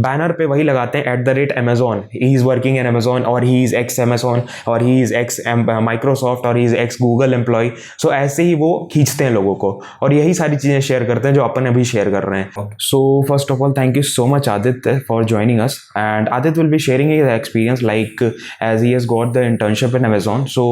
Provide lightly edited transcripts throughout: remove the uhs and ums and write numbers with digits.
Banner पे वही लगाते हैं @Amazon, he is working in Amazon, और ही इज़ एक्स Amazon, और ही इज़ एक्स माइक्रोसॉफ्ट, और he is ex Google employ. So ऐसे ही वो खींचते हैं लोगों को, और यही सारी चीज़ें शेयर करते हैं जो अपन अभी शेयर कर रहे हैं। So first of all thank you so much Aditya for joining us, and Aditya will be sharing his experience like as he has got the internship in Amazon। So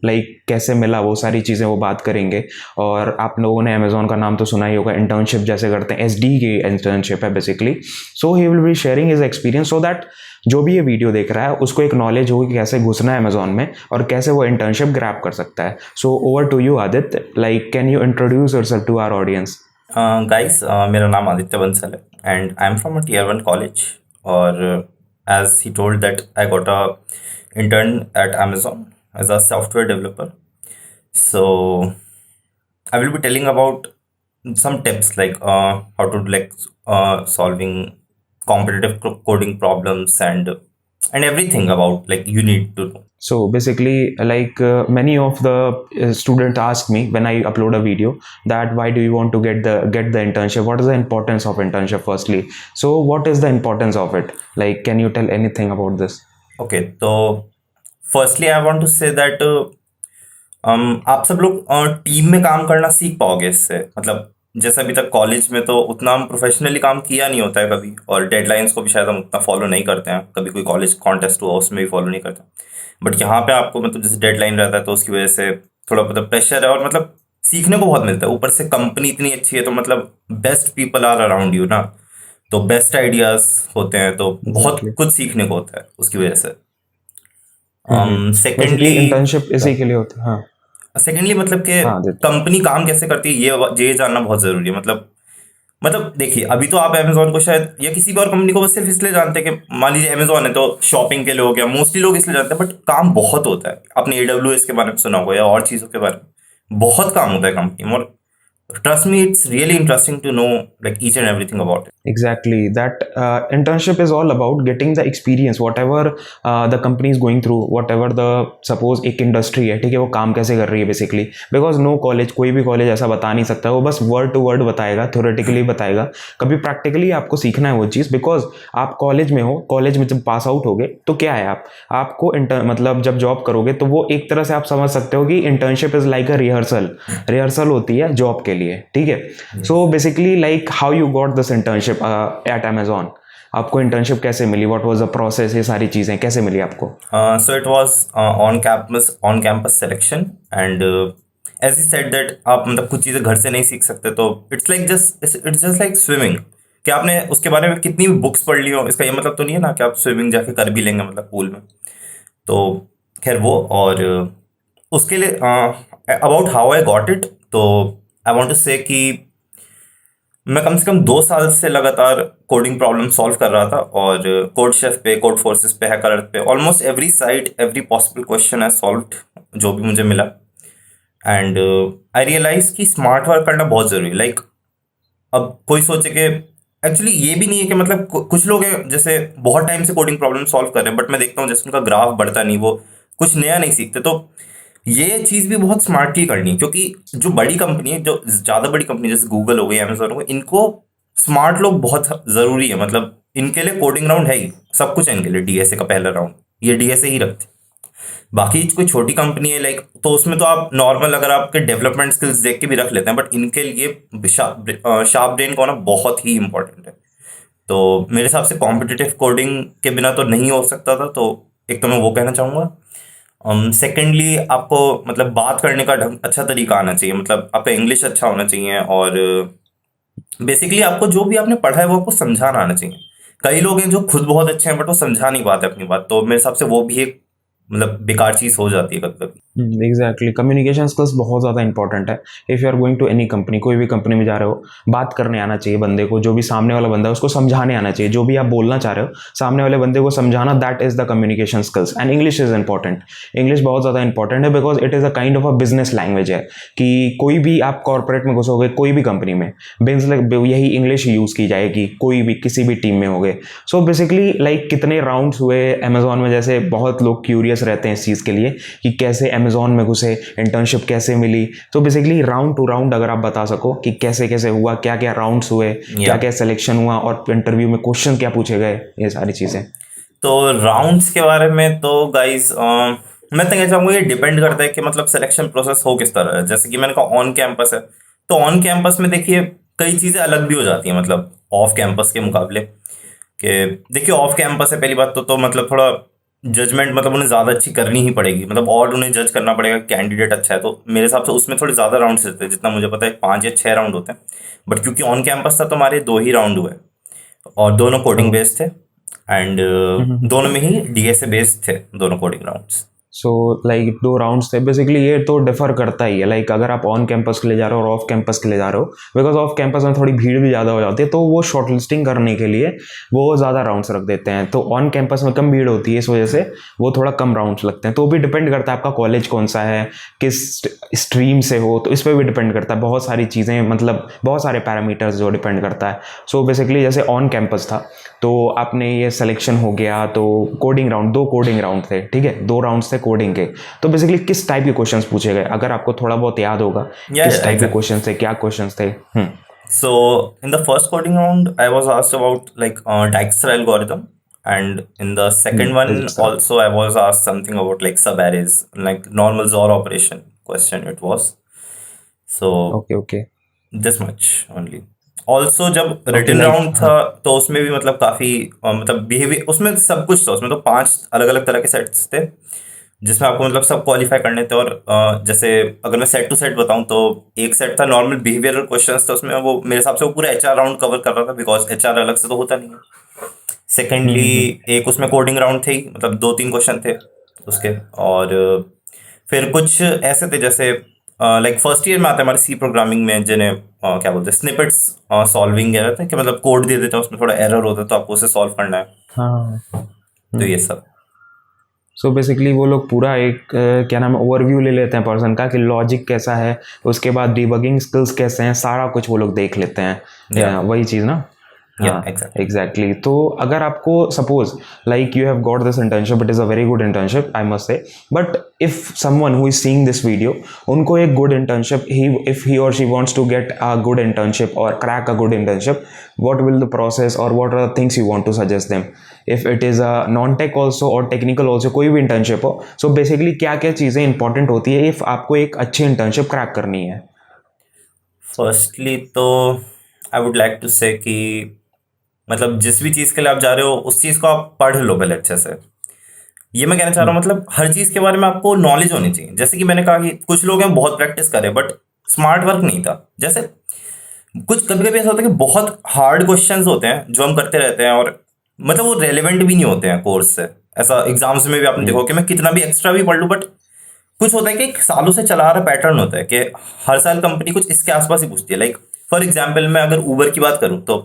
like कैसे मिला, वो सारी चीज़ें वो बात करेंगे। और आप लोगों ने Amazon का नाम तो सुना ही होगा, इंटर्नशिप जैसे करते हैं, SD की इंटर्नशिप है basically. So he will be sharing his experience so that जो भी ये वीडियो देख रहा है उसको एक नॉलेज होगी कि कैसे घुसना है Amazon में और कैसे वो इंटर्नशिप ग्रैब कर सकता है। So over to you Aditya, like can you introduce yourself to our audience? Guys, मेरा नाम आदित्य बंसल है and I am from a Tier 1 college. और as he told that I got a intern at Amazon as a software developer. So I will be telling about some tips like how to solving competitive coding problems and everything about like you need to know. So basically, like many of the students ask me when I upload a video that why do you want to get the internship? What is the importance of internship firstly? So what is the importance of it? Like, can you tell anything about this? Okay, तो firstly I want to say that आप सब लोग team में काम करना सीख पाओगे इससे। मतलब जैसे अभी तक कॉलेज में तो उतना हम प्रोफेशनली काम किया नहीं होता है कभी, और डेडलाइंस को भी शायद हम उतना फॉलो नहीं करते हैं। कभी कोई कॉलेज कॉन्टेस्ट हुआ उसमें भी फॉलो नहीं करते, बट यहाँ पे आपको मतलब जैसे डेडलाइन रहता है तो उसकी वजह से थोड़ा मतलब प्रेशर है, और मतलब सीखने को बहुत मिलता है। ऊपर से कंपनी इतनी अच्छी है तो मतलब best people are around you ना, तो बेस्ट आइडियाज होते हैं, तो बहुत Exactly. कुछ सीखने को होता है उसकी वजह से। Basically सेकेंडली internship इसी के लिए होता है। हाँ मतलब कि हाँ आदित्य। कंपनी काम कैसे करती है ये जानना बहुत जरूरी है। मतलब देखिए, अभी तो आप अमेजोन को शायद या किसी भी और कंपनी को बस सिर्फ इसलिए जानते हैं कि मान लीजिए अमेजोन है तो शॉपिंग के लिए हो गया, मोस्टली लोग इसलिए जानते हैं, बट काम बहुत होता है। आपने AWS के बारे में सुना होगा या और चीज़ों के बारे में, बहुत काम होता है कंपनी में। और trust me, it's really interesting to know like each and everything about it. Exactly. That internship is all about getting the experience, whatever the company is going through, whatever the suppose एक industry है, ठीक है, वो काम कैसे कर रही है बेसिकली। बिकॉज नो कॉलेज, कोई भी कॉलेज ऐसा बता नहीं सकता, वो बस वर्ड टू वर्ड बताएगा, थ्योरेटिकली बताएगा। कभी प्रैक्टिकली आपको सीखना है वो चीज़, बिकॉज आप कॉलेज में हो, कॉलेज में जब पास आउट होगे तो क्या है, आपको मतलब जब जॉब करोगे तो वो एक तरह से आप समझ सकते हो कि internship is like a rehearsal होती है जॉब के लिए, ठीक है। So basically like how you got this internship at Amazon? आपको इंटर्नशिप कैसे मिली? What was the process? ये सारी चीजें कैसे मिली आपको? So it was on campus selection, and as you said that आप मतलब कुछ चीज़ें घर से नहीं सीख सकते, तो it's just like swimming। कि आपने उसके बारे में कितनी भी बुक्स पढ़ ली हो, इसका ये मतलब तो नहीं है ना कि आप स्विमिंग जाके कर भी लेंगे मतलब पूल में। तो खैर वो, और उसके लिए about how I got it, तो आई वांट टू से कि मैं कम से कम 2 साल से लगातार कोडिंग प्रॉब्लम सॉल्व कर रहा था, और कोड शेफ पे, कोड फोर्सेस पे, हैकर अर्थ पे almost every site, every possible question है सॉल्व्ड जो भी मुझे मिला। एंड आई रियलाइज कि स्मार्ट वर्क करना बहुत जरूरी है। लाइक अब कोई सोचे कि एक्चुअली ये भी नहीं है कि मतलब कुछ लोग हैं जैसे बहुत टाइम से कोडिंग प्रॉब्लम सॉल्व कर रहे हैं, बट मैं देखता हूँ जैसे उनका ग्राफ बढ़ता नहीं, वो कुछ नया नहीं सीखते। तो ये चीज़ भी बहुत स्मार्टली करनी है, क्योंकि जो बड़ी कंपनी है, जो ज़्यादा बड़ी कंपनी जैसे गूगल हो गई, अमेजोन हो गई, इनको स्मार्ट लोग बहुत ज़रूरी है। मतलब इनके लिए कोडिंग राउंड है ही, सब कुछ है इनके लिए। DSA का पहला राउंड ये DSA ही रखते। बाकी कोई छोटी कंपनी है लाइक, तो उसमें तो आप नॉर्मल अगर आपके डेवलपमेंट स्किल्स देख के भी रख लेते हैं, बट इनके लिए शार्प ब्रेन का होना बहुत ही इंपॉर्टेंट है। तो मेरे हिसाब से कॉम्पिटिटिव कोडिंग के बिना तो नहीं हो सकता था। तो एक तो मैं वो कहना चाहूँगा। सेकेंडली आपको मतलब बात करने का ढंग, अच्छा तरीका आना चाहिए। मतलब आपका इंग्लिश अच्छा होना चाहिए, और बेसिकली आपको जो भी आपने पढ़ा है वो आपको समझाना आना चाहिए। कई लोग हैं जो खुद बहुत अच्छे हैं बट वो समझा नहीं पाते अपनी बात, तो मेरे हिसाब से वो भी एक मतलब बेकार चीज़ हो जाती है कभी कभी। एग्जैक्टली, कम्युनिकेशन स्किल्स बहुत ज़्यादा इंपॉर्टेंट है। If you are going to any company, कोई भी कंपनी में जा रहे हो, बात करने आना चाहिए बंदे को। जो भी सामने वाला बंदा है उसको समझाने आना चाहिए। जो भी आप बोलना चाह रहे हो सामने वाले बंदे को समझाना, that is the communication skills. And English is important. English बहुत ज़्यादा इंपॉर्टेंट है, because it is a kind of a business language है। कि कोई भी आप कॉर्पोरेट में घुसोगे, कोई भी कंपनी में यही इंग्लिश यूज़ की जाएगी, कोई भी किसी भी टीम में होगे। सो बेसिकली लाइक कितने राउंड्स हुए अमेजोन में, जैसे बहुत लोग क्यूरियस रहते हैं इस चीज़ के लिए कि कैसे अमेजोन में घुसे, इंटर्नशिप कैसे मिली। तो बेसिकली राउंड टू राउंड अगर आप बता सको कि कैसे कैसे हुआ, क्या क्या राउंड्स हुए, क्या क्या सिलेक्शन हुआ और इंटरव्यू में क्वेश्चन क्या पूछे गए, ये सारी चीज़ें। तो राउंड्स के बारे में तो गाइस मैं तो कहना चाहूँगा ये डिपेंड करता है कि मतलब सिलेक्शन प्रोसेस हो किस तरह है। जैसे कि मैंने कहा ऑन कैंपस है, तो ऑन कैंपस में देखिए कई चीज़ें अलग भी हो जाती हैं मतलब ऑफ कैंपस के मुकाबले। कि देखिए ऑफ कैंपस है, पहली बात तो मतलब थोड़ा जजमेंट मतलब उन्हें ज़्यादा अच्छी करनी ही पड़ेगी, मतलब और उन्हें जज करना पड़ेगा कैंडिडेट अच्छा है। तो मेरे हिसाब से उसमें थोड़े ज़्यादा राउंड्स रहते हैं, जितना मुझे पता है 5 या 6 राउंड होते हैं। बट क्योंकि ऑन कैंपस था तो हमारे 2 ही राउंड हुए और दोनों कोडिंग बेस्ड थे एंड दोनों में ही डीएसए बेस्ड थे दोनों coding rounds. So like 2 rounds थे बेसिकली। ये तो डिफर करता ही है, लाइक अगर आप ऑन कैंपस के लिए जा रहे हो और ऑफ कैंपस के लिए जा रहे हो, बिकॉज ऑफ कैंपस में थोड़ी भीड़ भी ज़्यादा हो जाती है, तो वो शॉर्ट लिस्टिंग करने के लिए वो ज़्यादा राउंड्स रख देते हैं। तो ऑन कैंपस में कम भीड़ होती है, इस वजह से वो थोड़ा कम राउंड्स लगते हैं। तो वो भी डिपेंड करता है आपका कॉलेज कौन सा है, किस स्ट्रीम से हो, तो इस पर भी डिपेंड करता है। बहुत सारी चीज़ें, मतलब बहुत सारे पैरामीटर्स जो डिपेंड करता है। सो बेसिकली जैसे ऑन कैंपस था तो आपने ये सिलेक्शन हो गया, तो कोडिंग राउंड, 2 कोडिंग राउंड थे, ठीक है, 2 राउंड्स थे कोडिंग के। तो बेसिकली किस टाइप के क्वेश्चंस पूछे गए, अगर आपको थोड़ा बहुत याद होगा, किस टाइप के क्वेश्चंस थे, क्या क्वेश्चंस थे? So in the first coding round, I was asked about like Dijkstra algorithm, and in the second one Dijkstra. also I was asked something about like subarrays, like normal XOR operation question it was. So okay. this much only. Also जब okay written like round था तो उसमें भी मतलब काफ़ी मतलब behaviour उसमें सब कुछ था। उसमें तो 5 अलग अलग तरह के सेट्स थे जिसमें आपको मतलब सब क्वालिफाई करने थे। और जैसे अगर मैं सेट टू सेट बताऊं तो एक सेट था नॉर्मल बिहेवियरल क्वेश्चंस, तो उसमें वो मेरे हिसाब से वो पूरा एचआर राउंड कवर कर रहा था, बिकॉज एचआर अलग से तो होता नहीं है। सेकेंडली एक उसमें कोडिंग राउंड थे ही, मतलब 2-3 क्वेश्चन थे उसके। और फिर कुछ ऐसे थे जैसे लाइक फर्स्ट ईयर में आता है हमारे सी प्रोग्रामिंग में, जिन्हें क्या बोलते हैं स्निपेट्स सॉल्विंग रहता है, कि मतलब कोड दे देते हैं उसमें थोड़ा एरर होता है तो आपको उसे सॉल्व करना है। हाँ। तो ये सब। सो बेसिकली वो लोग पूरा एक क्या नाम है, ओवरव्यू ले लेते हैं पर्सन का कि लॉजिक कैसा है, उसके बाद डिबगिंग स्किल्स कैसे हैं, सारा कुछ वो लोग देख लेते हैं। वही चीज़ ना। हाँ एग्जैक्टली। तो अगर आपको suppose like you have got this internship, it is a very good internship I must say, but if someone who is seeing this video, उनको एक गुड इंटर्नशिप, इफ ही और she wants to get a good internship और crack a good internship, what will the process और what are the things you want to suggest them? If it is a non tech also और technical also, कोई भी internship हो, so basically क्या क्या चीज़ें important होती है इफ आपको एक अच्छी इंटर्नशिप क्रैक करनी है? फर्स्टली तो आई वुड लाइक टू से कि मतलब जिस भी चीज़ के लिए आप जा रहे हो उस चीज़ को आप पढ़ लो पहले अच्छे से। ये मैं कहना चाह रहा हूँ, मतलब हर चीज़ के बारे में आपको नॉलेज होनी चाहिए। जैसे कि मैंने कहा कि कुछ लोग हैं बहुत प्रैक्टिस करे बट स्मार्ट वर्क नहीं था। जैसे कुछ कभी कभी ऐसा होता है कि बहुत हार्ड क्वेश्चंस होते हैं जो हम करते रहते हैं और मतलब वो रेलेवेंट भी नहीं होते हैं कोर्स से। ऐसा एग्जाम्स में भी आपने देखो कि मैं कितना भी एक्स्ट्रा भी पढ़ लूँ, बट कुछ होता है कि एक सालों से चला आ रहा पैटर्न होता है कि हर साल कंपनी कुछ इसके आसपास ही पूछती है। लाइक फॉर एग्जाम्पल मैं अगर ऊबर की बात करूँ तो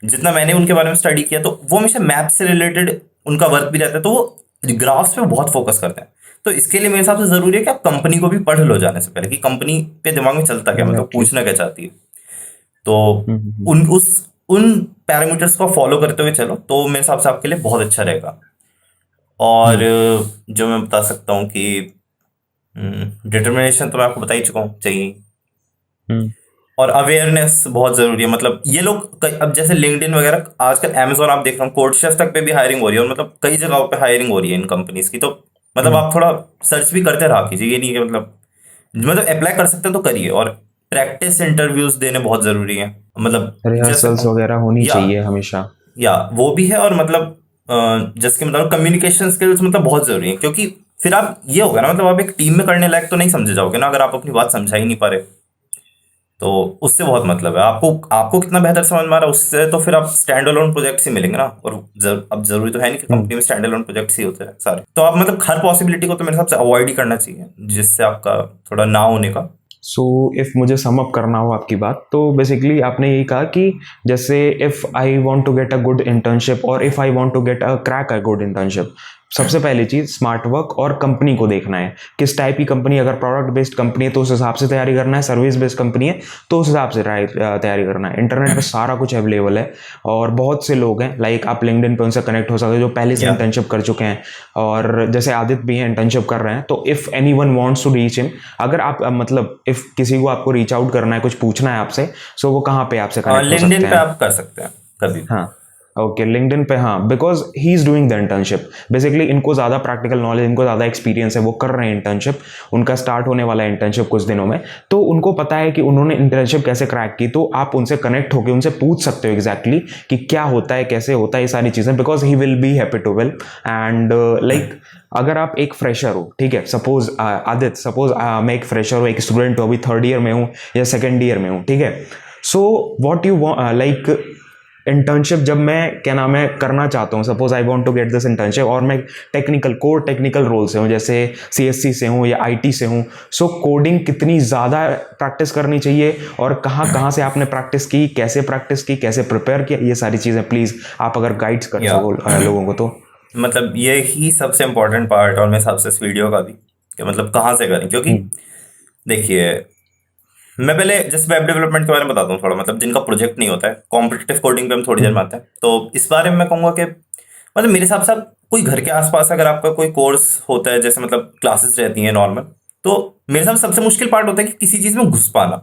जितना मैंने उनके बारे में स्टडी किया तो वो हमेशा मैप से रिलेटेड उनका वर्क भी रहता है, तो वो ग्राफ्स पे बहुत फोकस करते हैं। तो इसके लिए मेरे हिसाब से ज़रूरी है कि आप कंपनी को भी पढ़ लो जाने से पहले कि कंपनी के दिमाग में चलता क्या, मतलब Exactly. पूछना क्या चाहती है। तो उन पैरामीटर्स को फॉलो करते हुए चलो तो मेरे हिसाब से आपके लिए बहुत अच्छा रहेगा। और जो मैं बता सकता हूँ कि डिटर्मिनेशन तो मैं आपको बता ही चुका हूँ चाहिए, और अवेयरनेस बहुत ज़रूरी है। मतलब ये लोग अब जैसे लिंक्डइन वगैरह, आजकल अमेजोन आप देख रहे हो, कोडशेफ तक पे भी हायरिंग हो रही है और मतलब कई जगहों पे हायरिंग हो रही है इन कंपनीज की। तो मतलब आप थोड़ा सर्च भी करते रहा कीजिए, ये नहीं कि मतलब अप्लाई कर सकते हैं तो करिए। और प्रैक्टिस इंटरव्यूज देने बहुत ज़रूरी है, मतलब रिहर्सल्स वगैरह होनी चाहिए हमेशा। या वो भी है। और मतलब जैसे कि मतलब कम्युनिकेशन स्किल्स मतलब बहुत ज़रूरी है, क्योंकि फिर आप ये होगा ना, मतलब आप एक टीम में करने लायक तो नहीं समझे जाओगे ना अगर आप अपनी बात समझा ही नहीं पा रहे। तो उससे बहुत मतलब है आपको आपको कितना बेहतर समझ में आ रहा है उससे, तो फिर आप स्टैंड अलोन प्रोजेक्ट्स ही मिलेंगे ना। और अब जरूरी तो है नहीं कि कंपनी में स्टैंड अलोन प्रोजेक्ट्स ही होते हैं सारे। तो आप मतलब हर पॉसिबिलिटी को तो मेरे हिसाब से अवॉइड ही करना चाहिए जिससे आपका थोड़ा ना होने का। सो इफ़ मुझे सम अप करना हो आपकी बात, तो बेसिकली आपने यही कहा कि जैसे if I want to get a good internship और if I want to get a crack a good internship, सबसे पहली चीज़ स्मार्ट वर्क और कंपनी को देखना है, किस टाइप की कंपनी, अगर प्रोडक्ट बेस्ड कंपनी है तो उस हिसाब से तैयारी करना है, सर्विस बेस्ड कंपनी है तो उस हिसाब से तैयारी करना है। इंटरनेट पे सारा कुछ अवेलेबल है और बहुत से लोग हैं, लाइक आप लिंक्डइन पे उनसे कनेक्ट हो सकते हो जो पहले से या इंटर्नशिप कर चुके हैं, और जैसे आदित्य भी हैं इंटर्नशिप कर रहे हैं। तो if anyone wants to reach him, अगर आप मतलब इफ़ किसी को आपको रीच आउट करना है, कुछ पूछना है आपसे, सो वो कहाँ पे आपसे कनेक्ट हो लिंक्डइन सकते पे हैं? आप कर सकते हैं कभी भी। हाँ, ओके, लिंक्डइन पे, हाँ, because he is doing the internship. Basically इनको ज़्यादा प्रैक्टिकल नॉलेज, इनको ज़्यादा एक्सपीरियंस है, वो कर रहे हैं इंटर्नशिप, उनका स्टार्ट होने वाला है इंटर्नशिप कुछ दिनों में, तो उनको पता है कि उन्होंने इंटर्नशिप कैसे क्रैक की। तो आप उनसे कनेक्ट होकर उनसे पूछ सकते हो एग्जैक्टली कि क्या होता है, कैसे होता है, ये सारी चीज़ें, because he will be happy to will. And like अगर आप एक फ्रेशर हो, ठीक है, सपोज आदित्य, सपोज मैं एक फ्रेशर हूँ, एक स्टूडेंट हूँ, अभी 3rd ईयर में हूँ या 2nd ईयर में हूँ, ठीक है। So what you like internship जब मैं क्या नाम है करना चाहता हूँ, suppose I want to get this internship, और मैं टेक्निकल कोर टेक्निकल रोल से हूँ, जैसे सीएससी से हूँ या आईटी से हूँ, सो कोडिंग कितनी ज़्यादा प्रैक्टिस करनी चाहिए और कहाँ कहाँ से आपने प्रैक्टिस की, कैसे प्रिपेयर किया, ये सारी चीज़ें प्लीज़ आप अगर गाइड्स कर या सको लोगों को तो। मतलब ये ही सबसे इम्पोर्टेंट पार्ट और मेरे हिसाब से इस वीडियो का भी, कि मतलब कहाँ से करें, क्योंकि हम्म, देखिए मैं पहले जस्ट वेब डेवलपमेंट के बारे में बताता हूँ थोड़ा, मतलब जिनका प्रोजेक्ट नहीं होता है, कॉम्पिटिटिव कोडिंग पे हम थोड़ी देर में आते हैं। तो इस बारे में मैं कहूँगा कि मतलब मेरे हिसाब से आप कोई घर के आसपास अगर आपका कोई कोर्स होता है, जैसे मतलब क्लासेस रहती हैं नॉर्मल, तो मेरे हिसाब से सबसे मुश्किल पार्ट होता है कि किसी चीज़ में घुस पाना।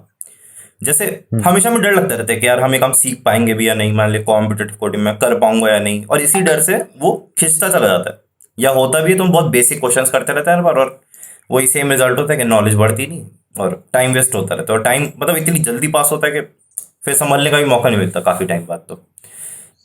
जैसे हम्म, हमेशा में डर लगता रहता है कि यार हम ये काम सीख पाएंगे भी या नहीं, मान ली कॉम्पिटिटिव कोडिंग में कर पाऊंगा या नहीं, और इसी डर से वो खिंचता चला जाता है, या होता भी है तो हम बहुत बेसिक क्वेश्चंस करते रहते हैं हर बार, और वही सेम रिजल्ट होता है कि नॉलेज बढ़ती नहीं और टाइम वेस्ट होता रहता है, और टाइम मतलब इतनी जल्दी पास होता है कि फिर संभलने का भी मौका नहीं मिलता काफ़ी टाइम बाद।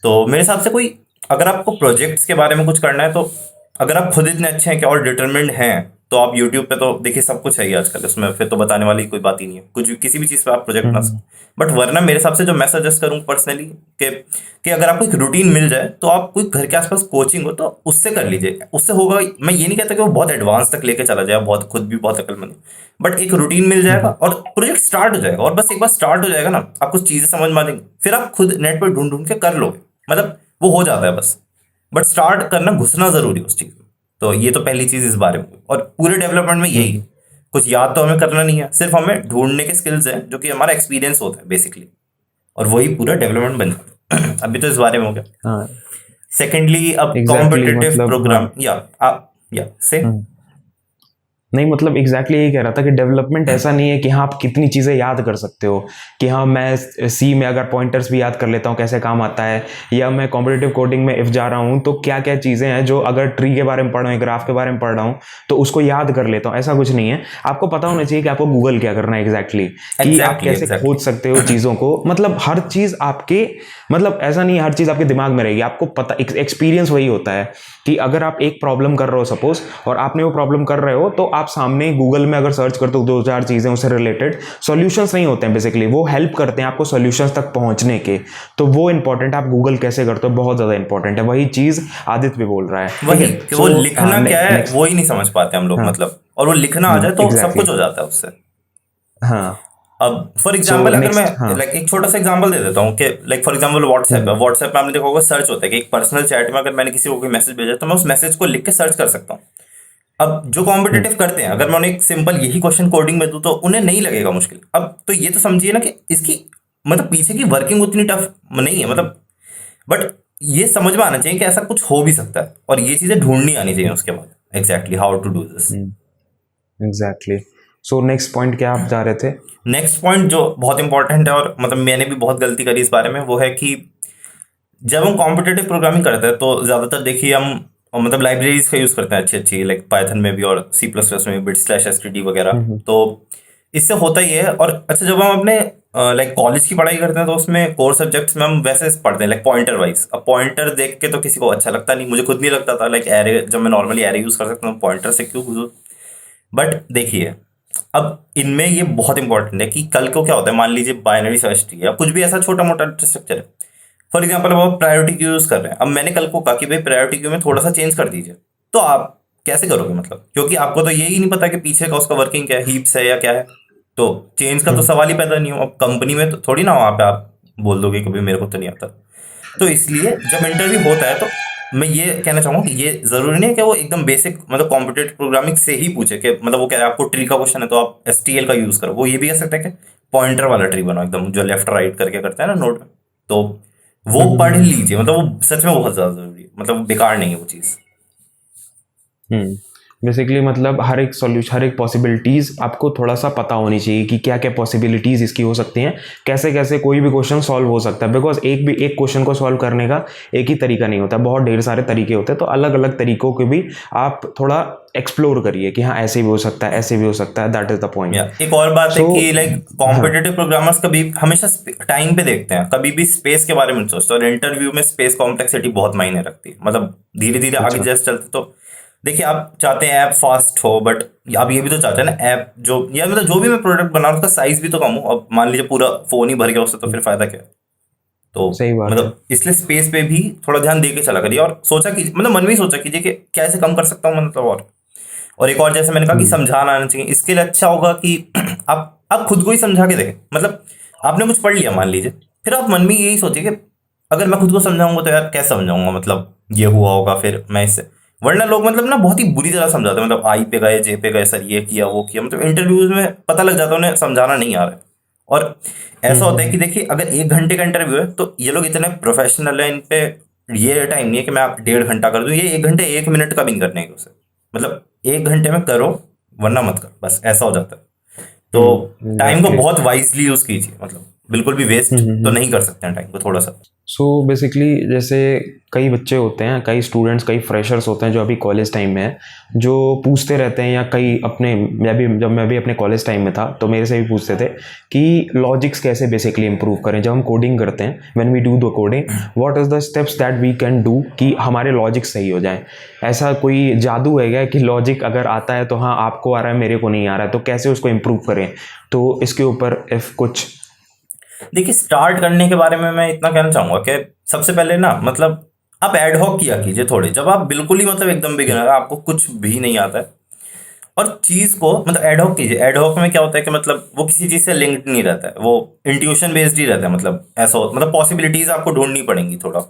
तो मेरे हिसाब से कोई, अगर आपको प्रोजेक्ट्स के बारे में कुछ करना है, तो अगर आप खुद इतने अच्छे हैं कि और डिटरमिन्ड हैं, तो आप यूट्यूब पे तो देखिए सब कुछ है ही आजकल, इसमें फिर तो बताने वाली कोई बात ही नहीं है, कुछ किसी भी चीज़ पे आप प्रोजेक्ट बना हम्म, सकते। बट वरना मेरे हिसाब से जो मैं सजेस्ट करूँ पर्सनली, कि अगर आपको एक रूटीन मिल जाए, तो आप कोई घर के आसपास कोचिंग हो तो उससे कर लीजिए, उससे होगा। मैं ये नहीं कहता कि वो बहुत एडवांस तक लेके चला जाए, बहुत खुद भी बहुत अकलमंद, बट एक रूटीन मिल जाएगा और प्रोजेक्ट स्टार्ट हो जाएगा, और बस एक बार स्टार्ट हो जाएगा ना, आप कुछ चीज़ें समझ में आ जाएंगी, फिर आप खुद नेट पर ढूंढ ढूंढ के कर लोगे, मतलब वो हो जाता है बस। बट स्टार्ट करना, घुसना जरूरी है उस चीज में। तो ये तो पहली चीज इस बारे में, और पूरे डेवलपमेंट में यही है, हम्म, कुछ याद तो हमें करना नहीं है, सिर्फ हमें ढूंढने के स्किल्स हैं जो कि हमारा एक्सपीरियंस होता है बेसिकली, और वही पूरा डेवलपमेंट बन जाता है। अभी तो इस बारे में हो गया। हाँ, सेकेंडली, अब एग्जैक्टली, कॉम्पिटिटिव मतलब हाँ। प्रोग्राम, या से हम्म। नहीं, मतलब एग्जैक्टली यही कह रहा था कि डेवलपमेंट ऐसा नहीं है कि हाँ आप कितनी चीज़ें याद कर सकते हो, कि हाँ मैं सी में अगर पॉइंटर्स भी याद कर लेता हूँ कैसे काम आता है, या मैं कॉम्पिटिटिव कोडिंग में इफ जा रहा हूँ तो क्या क्या चीज़ें हैं जो अगर ट्री के बारे में पढ़ रहा हूँ, ग्राफ के बारे में पढ़ रहा हूँ तो उसको याद कर लेता हूँ, ऐसा कुछ नहीं है। आपको पता होना चाहिए कि आपको गूगल क्या करना है एग्जैक्टली, कि आप एग्जैक्टली कैसे खोज एग्जैक्टली सकते हो चीज़ों को, मतलब हर चीज़ आपके, मतलब ऐसा नहीं है हर चीज़ आपके दिमाग में रहेगी, आपको पता, एक्सपीरियंस वही होता है कि अगर आप एक प्रॉब्लम कर रहे हो सपोज, और आपने वो प्रॉब्लम कर रहे हो, तो आप सामने गूगल में अगर सर्च करते हो 2-4 चीज़ें उससे रिलेटेड, सॉल्यूशंस नहीं होते हैं बेसिकली, वो हेल्प करते हैं आपको सॉल्यूशंस तक पहुंचने के। तो वो इंपॉर्टेंट, आप गूगल कैसे करते हो बहुत ज़्यादा इंपॉर्टेंट है, वही चीज़ आदित्य भी बोल रहा है, ठीक वही है। कि वो सो लिखना क्या है नेक्स्ट, वो ही नहीं समझ पाते हम लोग, हाँ, मतलब, और वो लिखना आ जाए तो सब एग्जैक्टली, कुछ हो जाता है उससे। हाँ। अब फॉर सो एग्जाम्पल अगर मैं नेक्स्ट, हाँ। लाइक एक छोटा सा एग्जांपल दे देता हूँ, कि लाइक फॉर एग्जांपल व्हाट्सएप है, व्हाट्सएप में आपने देखा होगा सर्च होता है कि एक पर्सनल चैट में अगर मैंने किसी को कोई मैसेज भेजा तो मैं उस मैसेज को लिख के सर्च कर सकता हूँ। अब जो कॉम्पिटेटिव करते हैं, अगर मैं उन्हें एक सिंपल यही क्वेश्चन कोडिंग में दूं तो उन्हें नहीं लगेगा मुश्किल। अब तो ये तो समझिए ना कि इसकी मतलब पीछे की वर्किंग उतनी टफ नहीं है, मतलब, बट ये समझ में आना चाहिए कि ऐसा कुछ हो भी सकता है, और ये चीजें ढूंढनी आनी चाहिए उसके बाद exactly how to do this. Exactly. So next point क्या आप जा रहे थे? नेक्स्ट पॉइंट जो बहुत इंपॉर्टेंट है, और मतलब मैंने भी बहुत गलती करी इस बारे में, वो है कि जब हम कॉम्पिटेटिव प्रोग्रामिंग करते हैं तो ज़्यादातर देखिए हम मतलब लाइब्रेरीज का यूज़ करते हैं अच्छी अच्छी, लाइक पाइथन में भी और सी प्लस प्लस में भी, बिट स्लैश एसटीडी वगैरह। तो इससे होता ही है। और अच्छा, जब हम अपने लाइक कॉलेज की पढ़ाई करते हैं तो उसमें कोर सब्जेक्ट्स में हम वैसे पढ़ते हैं लाइक पॉइंटर वाइज। अब पॉइंटर देख के तो किसी को अच्छा लगता नहीं, मुझे खुद नहीं लगता था, लाइक एरे जब मैं नॉर्मली एरे यूज़ कर सकता हूँ, पॉइंटर से क्यों घुसूँ। बट देखिए, अब इनमें ये बहुत इंपॉर्टेंट है कि कल को क्या होता है, मान लीजिए बाइनरी सर्च ट्री या कुछ भी ऐसा छोटा मोटा स्ट्रक्चर है, फॉर एग्जाम्पल अब आप प्रायोरिटी क्यू यूज कर रहे हैं, अब मैंने कल को कहा कि भाई प्रायोरिटी क्यू में थोड़ा सा चेंज कर दीजिए, तो आप कैसे करोगे, मतलब क्योंकि आपको तो यही नहीं पता कि पीछे का उसका वर्किंग क्या है, हीप्स है या क्या है, तो चेंज का तो सवाल ही पैदा नहीं हो। अब कंपनी में तो थोड़ी ना वहाँ पे आप बोल दोगे कि भाई मेरे को तो नहीं आता। तो इसलिए जब इंटरव्यू होता है तो मैं ये कहना चाहूंगा कि ये जरूरी नहीं है कि वो एकदम बेसिक मतलब कॉम्पिटेटिव प्रोग्रामिंग से ही पूछे कि मतलब वो कह रहा है आपको ट्री का क्वेश्चन है तो आप एसटीएल का यूज करो। वो ये भी कह सकता है कि पॉइंटर वाला ट्री बनाओ एकदम, जो लेफ्ट राइट करके करते हैं ना नोड में। तो वो पढ़ लीजिए, मतलब वो सच में बहुत ज्यादा जरूरी है, मतलब वो बेकार नहीं है वो चीज़। बेसिकली मतलब हर एक सॉल्यूशन, हर एक पॉसिबिलिटीज़ आपको थोड़ा सा पता होनी चाहिए कि क्या क्या पॉसिबिलिटीज़ इसकी हो सकती हैं, कैसे कैसे कोई भी क्वेश्चन सॉल्व हो सकता है। बिकॉज एक क्वेश्चन को सॉल्व करने का एक ही तरीका नहीं होता, बहुत ढेर सारे तरीके होते हैं। तो अलग अलग तरीकों के भी आप थोड़ा एक्सप्लोर करिए कि हाँ ऐसे भी हो सकता है, ऐसे भी हो सकता है। That is the point. एक और बात है सो कि लाइक हाँ, कॉम्पिटिटिव प्रोग्रामर्स कभी हमेशा टाइम पे देखते हैं, कभी भी स्पेस के बारे में नहीं सोचते, और इंटरव्यू में स्पेस कॉम्प्लेक्सिटी बहुत मायने रखती है। मतलब धीरे धीरे आगे अच्छा। जैसे चलते, तो देखिए आप चाहते हैं ऐप फास्ट हो, बट आप ये भी तो चाहते हैं ना ऐप जो, या मतलब जो भी मैं प्रोडक्ट बना रहा हूँ उसका साइज भी तो कम हो। अब मान लीजिए पूरा फोन ही भर गया उससे, तो फिर फायदा क्या है? तो सही बात है। मतलब इसलिए स्पेस पे भी थोड़ा ध्यान दे के चला करिए, और सोचा कि मतलब मन में ही सोचा कीजिए कि कैसे कम कर सकता हूँ मतलब। और एक और जैसे मैंने कहा कि समझाना आना चाहिए, इसके लिए अच्छा होगा कि आप खुद को ही समझा के देखें। मतलब आपने कुछ पढ़ लिया मान लीजिए, फिर आप मन में यही सोचिए कि अगर मैं खुद को समझाऊंगा तो यार कैसे समझाऊंगा, मतलब ये हुआ होगा फिर मैं इससे। वरना लोग मतलब ना बहुत ही बुरी तरह समझाते हैं, मतलब आई पे गए जे पे गए, सर ये किया वो किया, मतलब इंटरव्यूज में पता लग जाता है उन्हें समझाना नहीं आ रहा है। और ऐसा होता है कि देखिए अगर 1 घंटे का इंटरव्यू है तो ये लोग इतने प्रोफेशनल है, इन पे ये टाइम नहीं है कि मैं आप 1.5 घंटा कर दूं। ये 1 घंटे 1 मिनट का भी नहीं करने के उसे, मतलब 1 घंटे में करो वरना मत करो, बस ऐसा हो जाता है। तो टाइम को एग्जैक्टली। बहुत वाइजली यूज कीजिए, मतलब बिल्कुल भी वेस्ट तो नहीं कर सकते हैं टाइम को थोड़ा सा। सो बेसिकली जैसे कई बच्चे होते हैं, कई स्टूडेंट्स, कई फ्रेशर्स होते हैं जो अभी कॉलेज टाइम में हैं, जो पूछते रहते हैं, या कई अपने, जब मैं भी अपने कॉलेज टाइम में था तो मेरे से भी पूछते थे कि लॉजिक्स कैसे बेसिकली इंप्रूव करें जब हम कोडिंग करते हैं। When we do the coding, what is the steps that we can do कि हमारे लॉजिक सही हो जाए। ऐसा कोई जादू है क्या कि लॉजिक अगर आता है तो हाँ आपको आ रहा है, मेरे को नहीं आ रहा है, तो कैसे उसको इम्प्रूव करें? तो इसके ऊपर इफ कुछ। देखिए स्टार्ट करने के बारे में मैं इतना कहना चाहूंगा कि सबसे पहले ना मतलब आप एडहॉक किया कीजिए थोड़े, जब आप बिल्कुल ही मतलब एकदम बिगिनर, आपको कुछ भी नहीं आता है, और चीज को मतलब एडहॉक कीजिए। एडहॉक में क्या होता है कि मतलब वो किसी चीज से लिंक्ड नहीं रहता है, वो इंट्यूशन बेस्ड ही रहता है। मतलब ऐसा मतलब पॉसिबिलिटीज आपको ढूंढनी पड़ेंगी थोड़ा,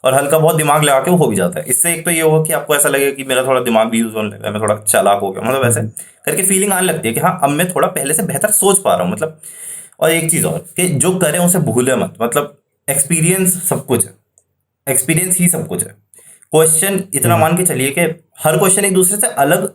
और हल्का बहुत दिमाग लगा के वो हो भी जाता है। इससे एक तो ये होगा कि आपको ऐसा लगेगा कि मेरा थोड़ा दिमाग भी यूज होने लगा है, मैं थोड़ा चालाक हो गया, मतलब ऐसे करके फीलिंग आने लगती है कि हाँ अब मैं थोड़ा पहले से बेहतर सोच पा रहा हूँ मतलब। और एक चीज और कि जो करें उसे भूले मत, मतलब एक्सपीरियंस सब कुछ है, एक्सपीरियंस ही सब कुछ है। क्वेश्चन इतना मान के चलिए कि हर क्वेश्चन एक दूसरे से अलग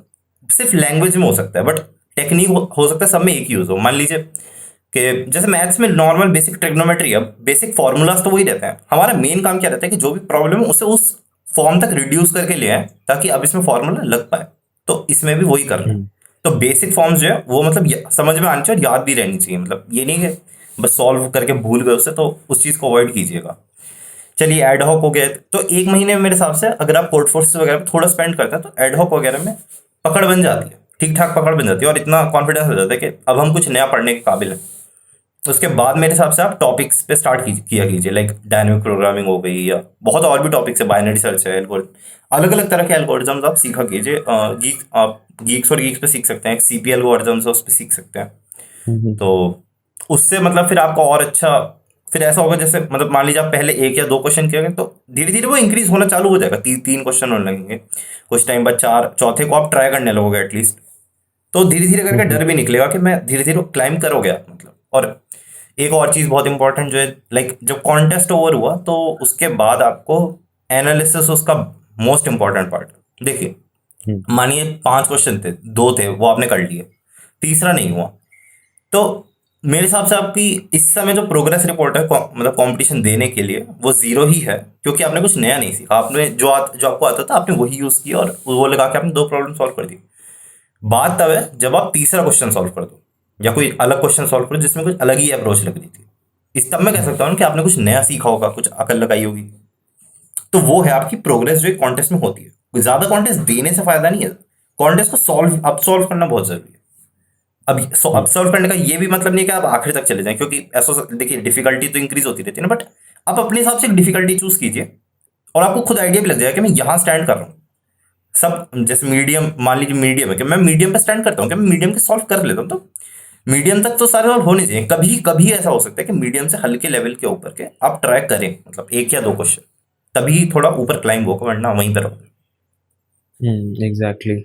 सिर्फ लैंग्वेज में हो सकता है, बट टेक्निक हो सकता है सब में एक ही यूज हो। मान लीजिए कि जैसे मैथ्स में नॉर्मल बेसिक ट्रिग्नोमेट्री है, बेसिक फॉर्मूलाज तो वही रहते हैं। हमारा मेन काम क्या रहता है कि जो भी प्रॉब्लम है उसे उस फॉर्म तक रिड्यूस करके ले आए ताकि अब इसमें फॉर्मूला लग पाए। तो इसमें भी वही करना है। तो बेसिक फॉर्म्स जो है वो मतलब समझ में आनी चाहिए और याद भी रहनी चाहिए। मतलब ये नहीं कि बस सॉल्व करके भूल गए उससे, तो उस चीज़ को अवॉइड कीजिएगा। चलिए एडहॉक हो गया, तो 1 महीने में मेरे हिसाब से अगर आप कोड फोर्सेस वगैरह पे थोड़ा स्पेंड करते हैं तो एडहॉक वगैरह में पकड़ बन जाती है, ठीक ठाक पकड़ बन जाती है, और इतना कॉन्फिडेंस हो जाता है कि अब हम कुछ नया पढ़ने के काबिल हैं। उसके बाद मेरे हिसाब से आप टॉपिक्स पे स्टार्ट किया कीजिए, लाइक डायनेमिक प्रोग्रामिंग हो गई, या बहुत और भी टॉपिक्स है, बाइनरी सर्च है, एल्गोरिथम, अलग अलग तरह के एल्गोरिथम्स आप सीखा कीजिए। आप गीक्स और गीक्स पे सीख सकते हैं, सीपी एल्गोरिथम्स है उस पर सीख सकते हैं। तो उससे मतलब फिर आपको और अच्छा, फिर ऐसा होगा जैसे मतलब मान लीजिए आप पहले 1 या 2 क्वेश्चन किए तो धीरे धीरे वो इंक्रीज होना चालू हो जाएगा, 3 क्वेश्चन होने लगेंगे, कुछ टाइम बाद 4, चौथे को आप ट्राई करने लगोगे एटलीस्ट। तो धीरे धीरे करके डर भी निकलेगा कि मैं धीरे धीरे क्लाइम कर हो गया मतलब। और एक और चीज़ बहुत इंपॉर्टेंट जो है, लाइक जब कॉन्टेस्ट ओवर हुआ तो उसके बाद आपको एनालिसिस उसका मोस्ट इंपॉर्टेंट पार्ट। देखिए मानिए 5 क्वेश्चन थे, 2 थे वो आपने कर लिए, तीसरा नहीं हुआ, तो मेरे हिसाब से आपकी इस समय जो प्रोग्रेस रिपोर्ट है मतलब कंपटीशन देने के लिए वो जीरो ही है, क्योंकि आपने कुछ नया नहीं सीखा। आपने जो आपको आता था आपने वही यूज किया, और वो लगा के आपने 2 प्रॉब्लम सॉल्व कर दी। बात तब है जब आप तीसरा क्वेश्चन सॉल्व कर दो, या कोई अलग क्वेश्चन सॉल्व करो जिसमें कुछ अलग ही अप्रोच लग रही थी। इस तब मैं कह सकता हूँ कि आपने कुछ नया सीखा होगा, कुछ अकल लगाई होगी। तो वो है आपकी प्रोग्रेस जो कॉन्टेस्ट में होती है। ज्यादा कॉन्टेस्ट देने से फायदा नहीं है, कॉन्टेस्ट को सॉल्व करना बहुत जरूरी है। अब सॉल्व करने का ये भी मतलब नहीं है कि आप आखिर तक चले जाएं, क्योंकि ऐसा देखिए डिफिकल्टी तो इंक्रीज होती रहती है ना, बट आप अपने हिसाब से डिफिकल्टी चूज कीजिए, और आपको खुद आइडिया भी लग जाएगा कि मैं यहाँ स्टैंड कर रहा हूँ। सब जैसे मीडियम, मान लीजिए मीडियम है कि मैं मीडियम पे स्टैंड करता हूँ, कि मैं मीडियम के सॉल्व कर लेता हूँ, तो मीडियम तक तो सारे सॉल्व होने चाहिए। कभी कभी ऐसा हो सकता है कि मीडियम से हल्के लेवल के ऊपर के आप ट्राई करें, मतलब 1 या 2 क्वेश्चन, तभी थोड़ा ऊपर क्लाइंब होगा, वरना वहीं पर रहोगे। एग्जैक्टली,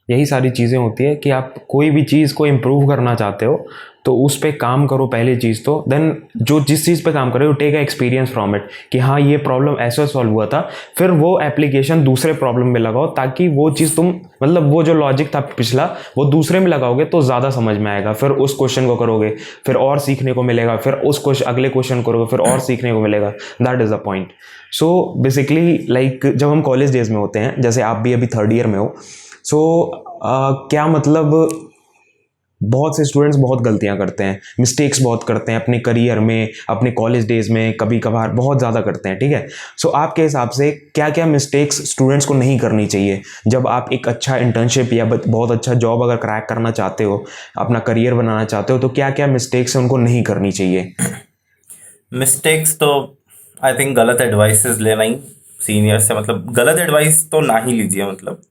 यही सारी चीज़ें होती है कि आप कोई भी चीज़ को इम्प्रूव करना चाहते हो तो उस पे काम करो पहली चीज़ तो, देन जो जिस चीज़ पे काम कर रहे हो take a experience from it कि हाँ ये प्रॉब्लम ऐसे सॉल्व हुआ था, फिर वो एप्लीकेशन दूसरे प्रॉब्लम में लगाओ ताकि वो चीज़ तुम मतलब वो जो लॉजिक था पिछला वो दूसरे में लगाओगे तो ज़्यादा समझ में आएगा, फिर उस क्वेश्चन को करोगे फिर और सीखने को मिलेगा, फिर उस क्वेश्चन अगले क्वेश्चन करोगे फिर और सीखने को मिलेगा। That is the point. So basically like जब हम कॉलेज डेज में होते हैं, जैसे आप भी अभी थर्ड ईयर में हो, सो क्या मतलब बहुत से स्टूडेंट्स बहुत गलतियां करते हैं, मिस्टेक्स बहुत करते हैं अपने करियर में, अपने कॉलेज डेज में कभी कभार बहुत ज़्यादा करते हैं, ठीक है। सो आपके हिसाब से क्या क्या मिस्टेक्स स्टूडेंट्स को नहीं करनी चाहिए जब आप एक अच्छा इंटर्नशिप या बहुत अच्छा जॉब अगर क्रैक करना चाहते हो, अपना करियर बनाना चाहते हो, तो क्या क्या मिस्टेक्स उनको नहीं करनी चाहिए? मिस्टेक्स तो आई थिंक गलत एडवाइसेस लेना ही सीनियर से, मतलब गलत एडवाइस तो ना ही लीजिए। मतलब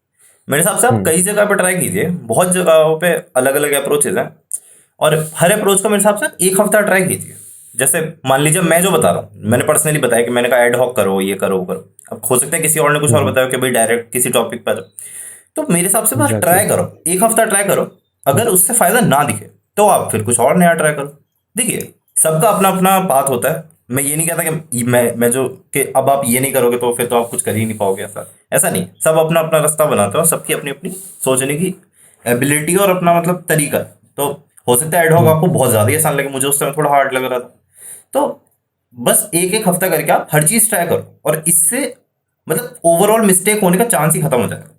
मेरे हिसाब से आप कई जगह पर ट्राई कीजिए, बहुत जगहों पे अलग अलग अप्रोचेज हैं, और हर अप्रोच का मेरे हिसाब से एक हफ्ता ट्राई कीजिए। जैसे मान लीजिए मैं जो बता रहा हूँ, मैंने पर्सनली बताया कि मैंने कहा एड हॉक करो, ये करो वो करो। अब हो सकता है किसी और ने कुछ और बताया कि भाई डायरेक्ट किसी टॉपिक पर। तो मेरे हिसाब से बस एग्जैक्टली। ट्राई करो, एक हफ्ता ट्राई करो। अगर उससे फायदा ना दिखे तो आप फिर कुछ और नया ट्राई करो। देखिए, सबका अपना अपना पाथ होता है। मैं ये नहीं कहता कि मैं जो कि अब आप ये नहीं करोगे तो फिर तो आप कुछ कर ही नहीं पाओगे, ऐसा ऐसा नहीं। सब अपना अपना रास्ता बनाते हो, सबकी अपनी अपनी सोचने की एबिलिटी और अपना मतलब तरीका है। तो हो सकता है एडहॉक आपको बहुत ज्यादा ही आसान लगे, मुझे उस समय थोड़ा हार्ड लग रहा था। तो बस एक एक हफ्ता करके आप हर चीज ट्राई करो, और इससे मतलब ओवरऑल मिस्टेक होने का चांस ही खत्म हो जाएगा।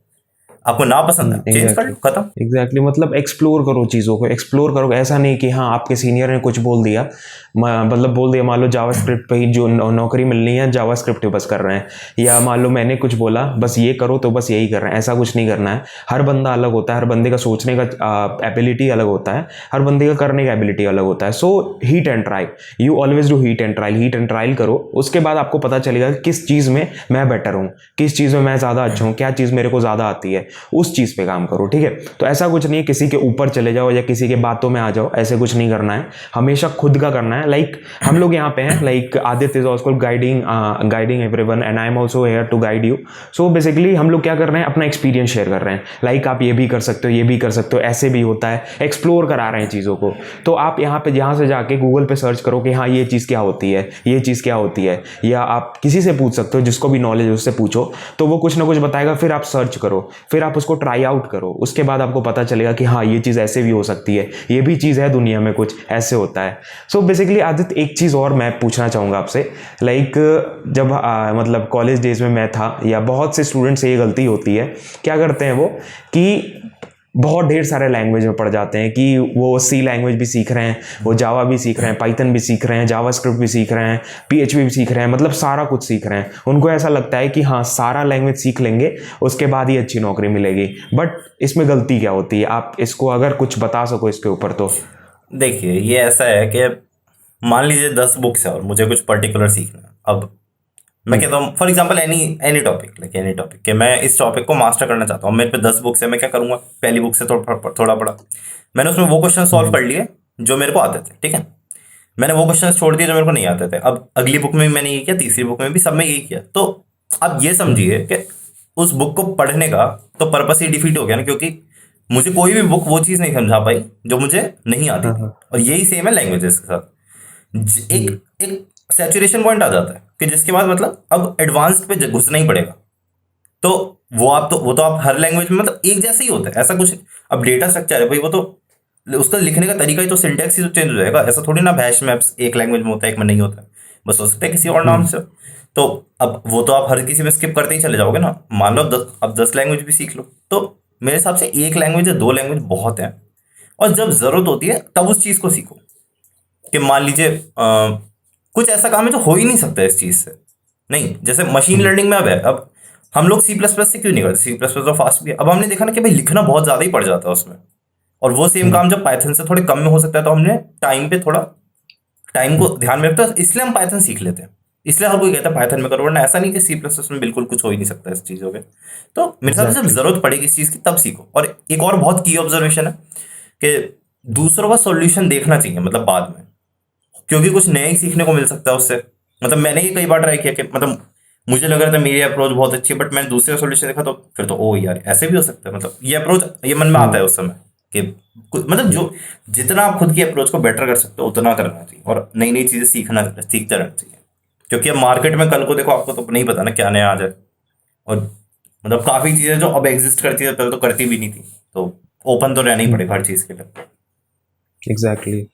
आपको ना पसंद है चेंज कर एग्जैक्टली। लो, खत्म। एग्जैक्टली, मतलब एक्सप्लोर करो चीज़ों को, एक्सप्लोर करो। ऐसा नहीं कि हाँ आपके सीनियर ने कुछ बोल दिया, मतलब बोल दिया, मान लो जावास्क्रिप्ट पे ही जो नौकरी मिलनी है जावास्क्रिप्ट पे बस कर रहे हैं, या मान लो मैंने कुछ बोला बस ये करो तो बस यही कर रहे हैं, ऐसा कुछ नहीं करना है। हर बंदा अलग होता है, हर बंदे का सोचने का एबिलिटी अलग होता है, हर बंदे का करने का एबिलिटी अलग होता है। So heat and try, you always do heat and trial, heat and trial करो। उसके बाद आपको पता चलेगा कि किस चीज़ में मैं बेटर हूँ, किस चीज़ में मैं ज़्यादा अच्छा हूँ, क्या चीज़ मेरे को ज़्यादा आती है, उस चीज़ पे काम करो, ठीक है। तो ऐसा कुछ नहीं है किसी के ऊपर चले जाओ या किसी के बातों में आ जाओ, ऐसे कुछ नहीं करना है, हमेशा खुद का करना है। लाइक हम लोग यहाँ पे हैं, like Aditya is also guiding everyone and I am also here to guide you. So basically हम लोग क्या कर रहे हैं, अपना एक्सपीरियंस शेयर कर रहे हैं। लाइक आप ये भी कर सकते हो, ये भी कर सकते हो, ऐसे भी होता है, एक्सप्लोर करा रहे हैं चीज़ों को। तो आप यहाँ से जाके गूगल पे सर्च करो कि हाँ ये चीज़ क्या होती है, ये चीज़ क्या होती है, या आप किसी से पूछ सकते हो, जिसको भी नॉलेज है उससे पूछो, तो वो कुछ ना कुछ बताएगा। फिर आप सर्च करो, फिर आप उसको ट्राई आउट करो, उसके बाद आपको पता चलेगा कि हाँ ये चीज़ ऐसे भी हो सकती है, ये भी चीज़ है दुनिया में, कुछ ऐसे होता है। सो बेसिकली आदित्य एक चीज़ और मैं पूछना चाहूँगा आपसे, लाइक जब मतलब कॉलेज डेज में मैं था, या बहुत से स्टूडेंट्स से ये गलती होती है, क्या करते हैं वो कि बहुत ढेर सारे लैंग्वेज में पढ़ जाते हैं, कि वो सी लैंग्वेज भी सीख रहे हैं, वो जावा भी सीख रहे हैं, पाइथन भी सीख रहे हैं, जावास्क्रिप्ट भी सीख रहे हैं, पीएचपी भी सीख रहे हैं, मतलब सारा कुछ सीख रहे हैं। उनको ऐसा लगता है कि हाँ सारा लैंग्वेज सीख लेंगे उसके बाद ही अच्छी नौकरी मिलेगी। बट इसमें गलती क्या होती है, आप इसको अगर कुछ बता सको इसके ऊपर तो। देखिए, ये ऐसा है कि मान लीजिए 10 बुक्स है और मुझे कुछ पर्टिकुलर सीखना है। अब मैं कहता हूँ for example any any topic, like any topic, कि मैं इस टॉपिक को मास्टर करना चाहता हूँ। मेरे पे 10 बुक्स है, मैं क्या करूँगा, पहली बुक से थोड़ा पढ़ा, मैंने उसमें वो क्वेश्चन सॉल्व कर लिए जो मेरे को आते थे, ठीक है। मैंने वो क्वेश्चन छोड़ दिए जो मेरे को नहीं आते थे। अब अगली बुक में भी मैंने ये किया, तीसरी बुक में भी, सब में यही किया। तो अब ये समझिए कि उस बुक को पढ़ने का तो पर्पस ही डिफीट हो गया ना, क्योंकि मुझे कोई भी बुक वो चीज़ नहीं समझा पाई जो मुझे नहीं आती हाँ थी। हाँ। और यही सेम है लैंग्वेजेस के साथ। एक एक सैचुरेशन पॉइंट आ जाता है कि जिसके बाद मतलब अब एडवांस्ड पे घुसना ही पड़ेगा। तो वो तो आप हर लैंग्वेज में मतलब एक जैसे ही होता है, ऐसा कुछ। अब डेटा स्ट्रक्चर है भाई, वो तो उसका लिखने का तरीका ही तो, सिंटैक्स ही तो चेंज हो जाएगा। ऐसा थोड़ी ना हैश मैप्स एक लैंग्वेज में होता है एक में नहीं होता है, बस हो सकता है किसी और नाम से। तो अब वो तो आप हर किसी में स्किप करते ही चले जाओगे ना। मान लो अब 10 लैंग्वेज भी सीख लो, तो मेरे हिसाब से एक लैंग्वेज या 2 लैंग्वेज बहुत है। और जब जरूरत होती है तब उस चीज को सीखो। कि मान लीजिए कुछ ऐसा काम है जो हो ही नहीं सकता इस चीज से, नहीं, जैसे मशीन लर्निंग में अब है। अब हम लोग C++ से क्यों नहीं करते, C++ तो फास्ट भी है। अब हमने देखा ना कि भाई लिखना बहुत ज्यादा ही पड़ जाता है उसमें, और वो सेम काम जब पाइथन से थोड़े कम में हो सकता है, तो हमने टाइम को ध्यान में रखते हैं, इसलिए हम पाइथन सीख लेते हैं। इसलिए हर कोई कहता है पाइथन में करो, वरना ऐसा नहीं कि C++ में बिल्कुल कुछ हो ही नहीं सकता इस चीज़ों के। तो मेरे हिसाब से जब एग्जैक्टली। जरूरत पड़ेगी इस चीज़ की तब सीखो। और एक और बहुत की ऑब्जर्वेशन है कि दूसरों का सॉल्यूशन देखना चाहिए, मतलब बाद में, क्योंकि कुछ नया ही सीखने को मिल सकता है उससे। मतलब मैंने ही कई बार ट्राई किया कि मतलब मुझे लग रहा था मेरी अप्रोच बहुत अच्छी है, बट मैंने दूसरा सोल्यूशन देखा तो फिर तो ओ यार ऐसे भी हो सकता है, मतलब ये अप्रोच ये मन में आता है उस समय कि मतलब जो जितना आप खुद की अप्रोच को बेटर कर सकते हो उतना करना चाहिए, और नई नई चीजें सीखते रहना चाहिए, क्योंकि अब मार्केट में कल को देखो आपको तो नहीं पता ना क्या नया आ जाए। और मतलब काफी चीजें जो अब एग्जिस्ट करती है पहले तो करती भी नहीं थी, तो ओपन तो रहना ही पड़ेगा हर चीज के लिए। एग्जैक्टली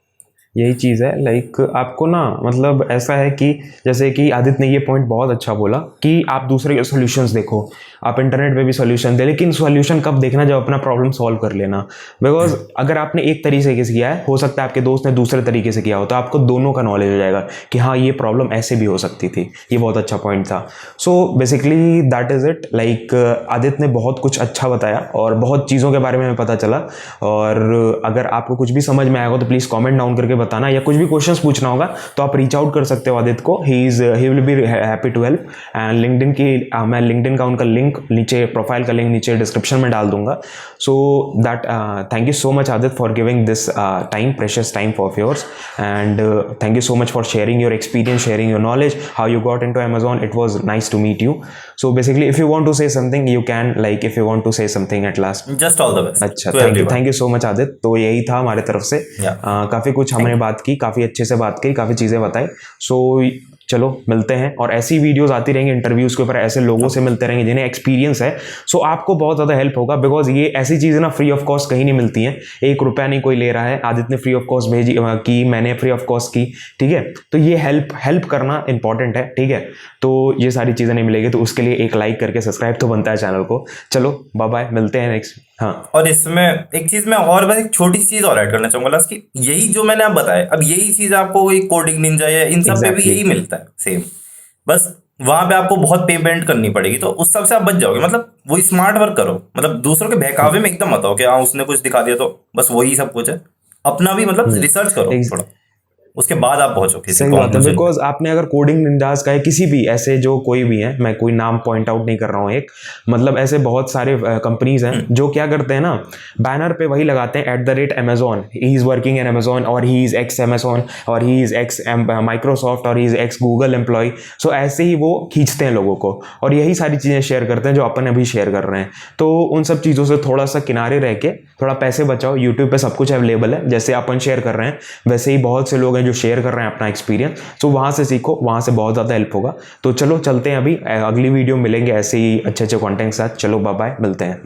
यही चीज़ है। लाइक आपको ना मतलब ऐसा है कि जैसे कि आदित्य ने ये पॉइंट बहुत अच्छा बोला कि आप दूसरे के सॉल्यूशंस देखो, आप इंटरनेट पे भी सॉल्यूशन दे, लेकिन सॉल्यूशन कब देखना, जब अपना प्रॉब्लम सॉल्व कर लेना। बिकॉज अगर आपने एक तरीके से किया है, हो सकता है आपके दोस्त ने दूसरे तरीके से किया हो, तो आपको दोनों का नॉलेज हो जाएगा कि हाँ ये प्रॉब्लम ऐसे भी हो सकती थी। ये बहुत अच्छा पॉइंट था। So basically that is it. Like Aditya ने बहुत कुछ अच्छा बताया और बहुत चीज़ों के बारे में हमें पता चला। और अगर आपको कुछ भी समझ में आएगा तो प्लीज़ कमेंट डाउन करके बताना, या कुछ भी क्वेश्चंस पूछना होगा तो आप रीच आउट कर सकते हो आदित्य को। He will be happy to help. And LinkedIn की मैं लिंक्डइन का उनका लिंक नीचे, प्रोफाइल का लिंक नीचे डिस्क्रिप्शन में डाल दूंगा। So that thank you so much Aditya for giving this time, precious time of yours, and thank you so much for sharing your experience, sharing your knowledge, how you got into Amazon. It was nice to meet you. So basically if you want to say something you can, like if you want to say something at last. Just all the best अच्छा, to thank you everyone. So much Aditya. तो यही था हमारे तरफ से। Yeah. काफ़ी कुछ हमने बात की, काफ़ी अच्छे से बात की, काफ़ी चीज़ें बताई। सो चलो मिलते हैं, और ऐसी वीडियोस आती रहेंगी इंटरव्यूज़ के ऊपर, ऐसे लोगों से मिलते रहेंगे जिन्हें एक्सपीरियंस है। सो आपको बहुत ज़्यादा हेल्प होगा, बिकॉज ये ऐसी चीज़ें ना फ्री ऑफ कॉस्ट कहीं नहीं मिलती हैं। 1 रुपया नहीं कोई ले रहा है, आदित्य ने फ्री ऑफ कॉस्ट भेजी की, मैंने फ्री ऑफ कॉस्ट की, ठीक है। तो ये हेल्प करना इंपॉर्टेंट है, ठीक है। तो ये सारी चीज़ें नहीं मिलेगी, तो उसके लिए एक लाइक करके सब्सक्राइब तो बनता है चैनल को। चलो बाय बाय, मिलते हैं नेक्स्ट। हाँ, और इसमें एक चीज मैं और बस एक छोटी सी चीज और ऐड करना चाहूंगा लास्ट की, यही जो मैंने आप बताया, अब यही चीज आपको वही कोडिंग निंजा या इन सब पे भी एग्जैक्टली यही मिलता है सेम, बस वहां पे आपको बहुत पेमेंट करनी पड़ेगी, तो उस सब से आप बच जाओगे। मतलब वही स्मार्ट वर्क करो, मतलब दूसरों के बहकावे में एकदम मत आओ कि हाँ उसने कुछ दिखा दिया तो बस वही सब कुछ है। अपना भी मतलब रिसर्च करो थोड़ा, उसके बाद आप पहुंचो किसी सही बात है। कंक्लूजन पे। बिकॉज आपने अगर कोडिंग निंजास का है, किसी भी ऐसे जो कोई भी है, मैं कोई नाम पॉइंट आउट नहीं कर रहा हूँ, एक मतलब ऐसे बहुत सारे कंपनीज हैं जो क्या करते हैं ना, बैनर पे वही लगाते हैं @Amazon, he is working in Amazon, और ही इज एक्स Amazon, और ही इज एक्स माइक्रोसॉफ्ट, और he is ex Google employ. So ऐसे ही वो खींचते हैं लोगों को, और यही सारी चीज़ें शेयर करते हैं जो अपन अभी शेयर कर रहे हैं। तो उन सब चीज़ों से थोड़ा सा किनारे रह के थोड़ा पैसे बचाओ। यूट्यूब पे सब कुछ अवेलेबल है, जैसे अपन शेयर कर रहे हैं वैसे ही बहुत से लोग हैं जो शेयर कर रहे हैं अपना एक्सपीरियंस। सो वहाँ से सीखो, वहाँ से बहुत ज़्यादा हेल्प होगा। तो चलो चलते हैं, अभी अगली वीडियो मिलेंगे ऐसे ही अच्छे अच्छे कंटेंट के साथ। चलो बाय बाय, मिलते हैं।